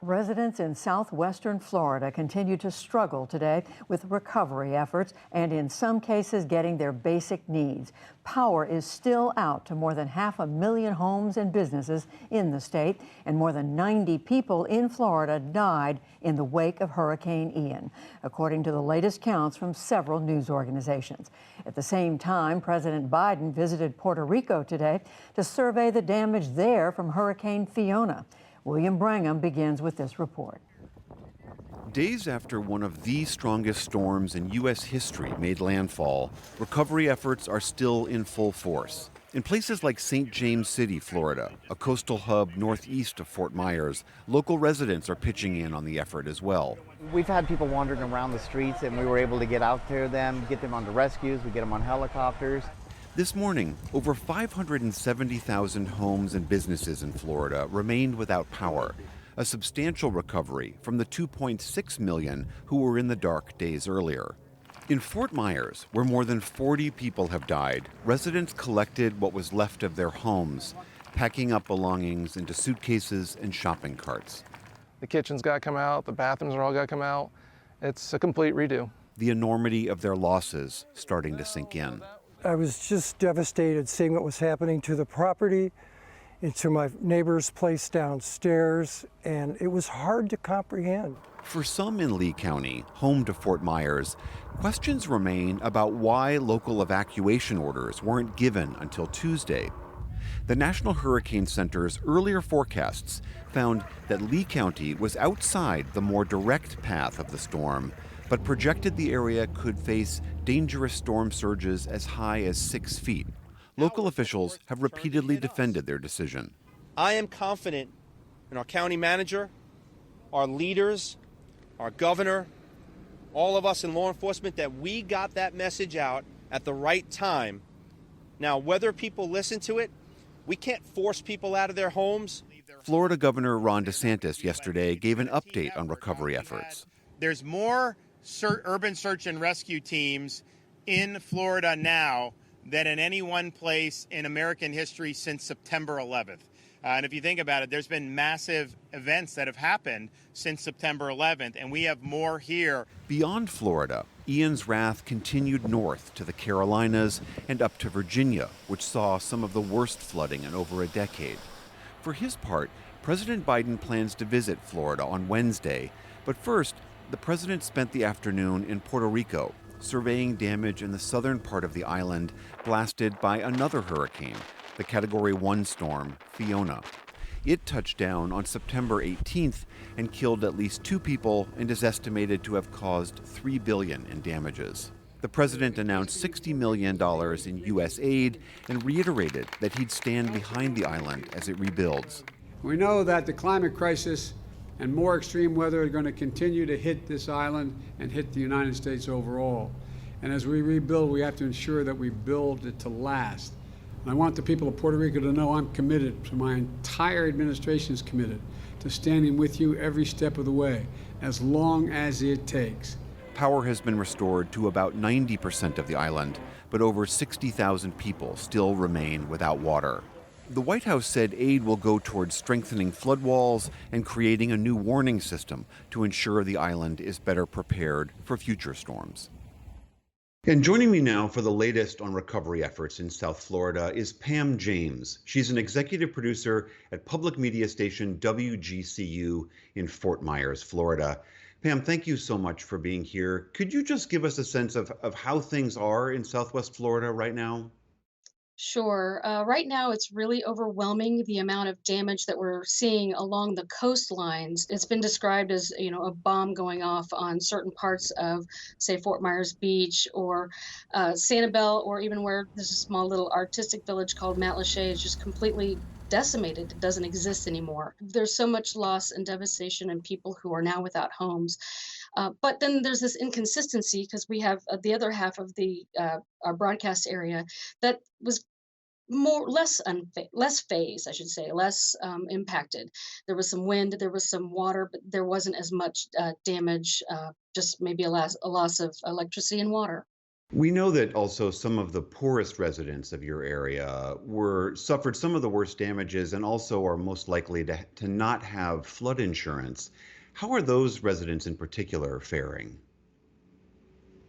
Residents in southwestern Florida continue to struggle today with recovery efforts and, in some cases, getting their basic needs. Power is still out to more than 500,000 homes and businesses in the state, and more than 90 people in Florida died in the wake of Hurricane Ian, according to the latest counts from several news organizations. At the same time, President Biden visited Puerto Rico today to survey the damage there from Hurricane Fiona. William Brangham begins with this report. Days after one of the strongest storms in U.S. history made landfall, recovery efforts are still in full force. In places like St. James City, Florida, a coastal hub northeast of Fort Myers, local residents are pitching in on the effort as well. We've had people wandering around the streets, and we were able to get out to them, get them onto rescues, we get them on helicopters. This morning, over 570,000 homes and businesses in Florida remained without power, a substantial recovery from the 2.6 million who were in the dark days earlier. In Fort Myers, where more than 40 people have died, residents collected what was left of their homes, packing up belongings into suitcases and shopping carts. The kitchen's got to come out, the bathrooms are all got to come out. It's a complete redo. The enormity of their losses starting to sink in. I was just devastated seeing what was happening to the property and to my neighbor's place downstairs, and it was hard to comprehend. For some in Lee County, home to Fort Myers, questions remain about why local evacuation orders weren't given until Tuesday. The National Hurricane Center's earlier forecasts found that Lee County was outside the more direct path of the storm, but projected the area could face dangerous storm surges as high as 6 feet. Local officials have repeatedly defended their decision. I am confident in our county manager, our leaders, our governor, all of us in law enforcement, that we got that message out at the right time. Now, whether people listen to it, we can't force people out of their homes. Florida Governor Ron DeSantis yesterday gave an update on recovery efforts. There's more urban search and rescue teams in Florida now than in any one place in American history since September 11th. And if you think about it, there's been massive events that have happened since September 11th, and we have more here. Beyond Florida, Ian's wrath continued north to the Carolinas and up to Virginia, which saw some of the worst flooding in over a decade. For his part, President Biden plans to visit Florida on Wednesday, but first, the president spent the afternoon in Puerto Rico, surveying damage in the southern part of the island blasted by another hurricane, the Category 1 storm, Fiona. It touched down on September 18th and killed at least 2 people and is estimated to have caused $3 billion in damages. The president announced $60 million in U.S. aid and reiterated that he'd stand behind the island as it rebuilds. We know that the climate crisis and more extreme weather are going to continue to hit this island and hit the United States overall. And as we rebuild, we have to ensure that we build it to last. And I want the people of Puerto Rico to know I'm committed, to my entire administration is committed, to standing with you every step of the way, as long as it takes. Power has been restored to about 90% of the island, but over 60,000 people still remain without water. The White House said aid will go towards strengthening flood walls and creating a new warning system to ensure the island is better prepared for future storms. And joining me now for the latest on recovery efforts in South Florida is Pam James. She's an executive producer at public media station WGCU in Fort Myers, Florida. Pam, thank you so much for being here. Could you just give us a sense of how things are in Southwest Florida right now? Sure. Right now, it's really overwhelming the amount of damage that we're seeing along the coastlines. It's been described as, a bomb going off on certain parts of, say, Fort Myers Beach or Sanibel, or even where there's a small little artistic village called Matlacha is just completely decimated. It doesn't exist anymore. There's so much loss and devastation and people who are now without homes. But then there's this inconsistency because we have the other half of the our broadcast area that was less phased, I should say, less impacted. There was some wind, there was some water, but there wasn't as much damage. Just maybe a loss of electricity and water. We know that also some of the poorest residents of your area suffered some of the worst damages and also are most likely to not have flood insurance. How are those residents in particular faring?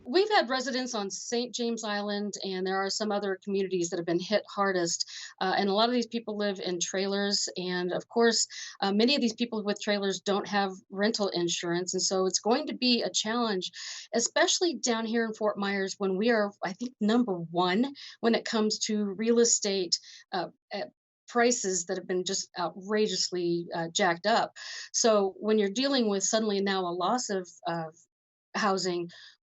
We've had residents on St. James Island, and there are some other communities that have been hit hardest. And a lot of these people live in trailers. And of course, many of these people with trailers don't have rental insurance. And so it's going to be a challenge, especially down here in Fort Myers when we are, I think, number one when it comes to real estate. At prices that have been just outrageously jacked up. So when you're dealing with suddenly now a loss of housing,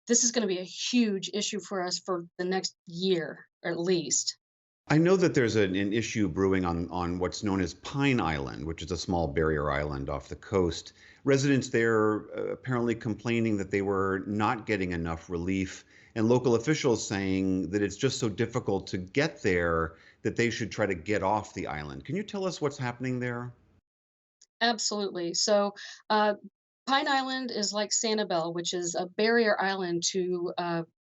this is gonna be a huge issue for us for the next year, or at least. I know that there's an issue brewing on what's known as Pine Island, which is a small barrier island off the coast. Residents there apparently complaining that they were not getting enough relief, and local officials saying that it's just so difficult to get there that they should try to get off the island. Can you tell us what's happening there? Absolutely. So, uh, Pine Island is like Sanibel, which is a barrier island to,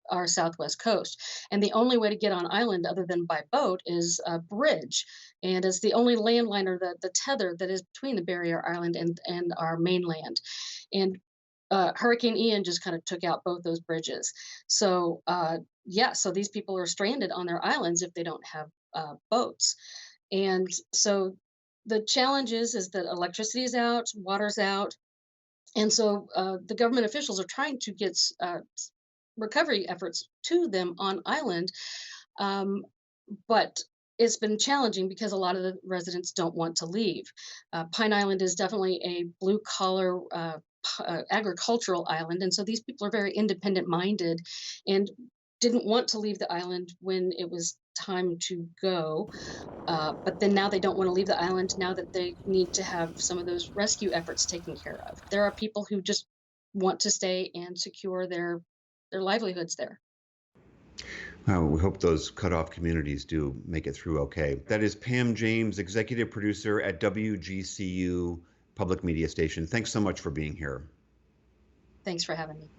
our southwest coast, and the only way to get on island other than by boat is a bridge, and it's the only landline or the tether that is between the barrier island and our mainland, and Hurricane Ian just kind of took out both those bridges. So, yeah, so these people are stranded on their islands if they don't have boats. And so the challenge is that electricity is out, water's out, and so the government officials are trying to get recovery efforts to them on island, um, but it's been challenging because a lot of the residents don't want to leave. Pine Island is definitely a blue collar agricultural island, and so these people are very independent minded and didn't want to leave the island when it was time to go. But then now they don't want to leave the island now that they need to have some of those rescue efforts taken care of. There are people who just want to stay and secure their livelihoods there. We hope those cutoff communities do make it through okay. That is Pam James, executive producer at WGCU Public Media Station. Thanks so much for being here. Thanks for having me.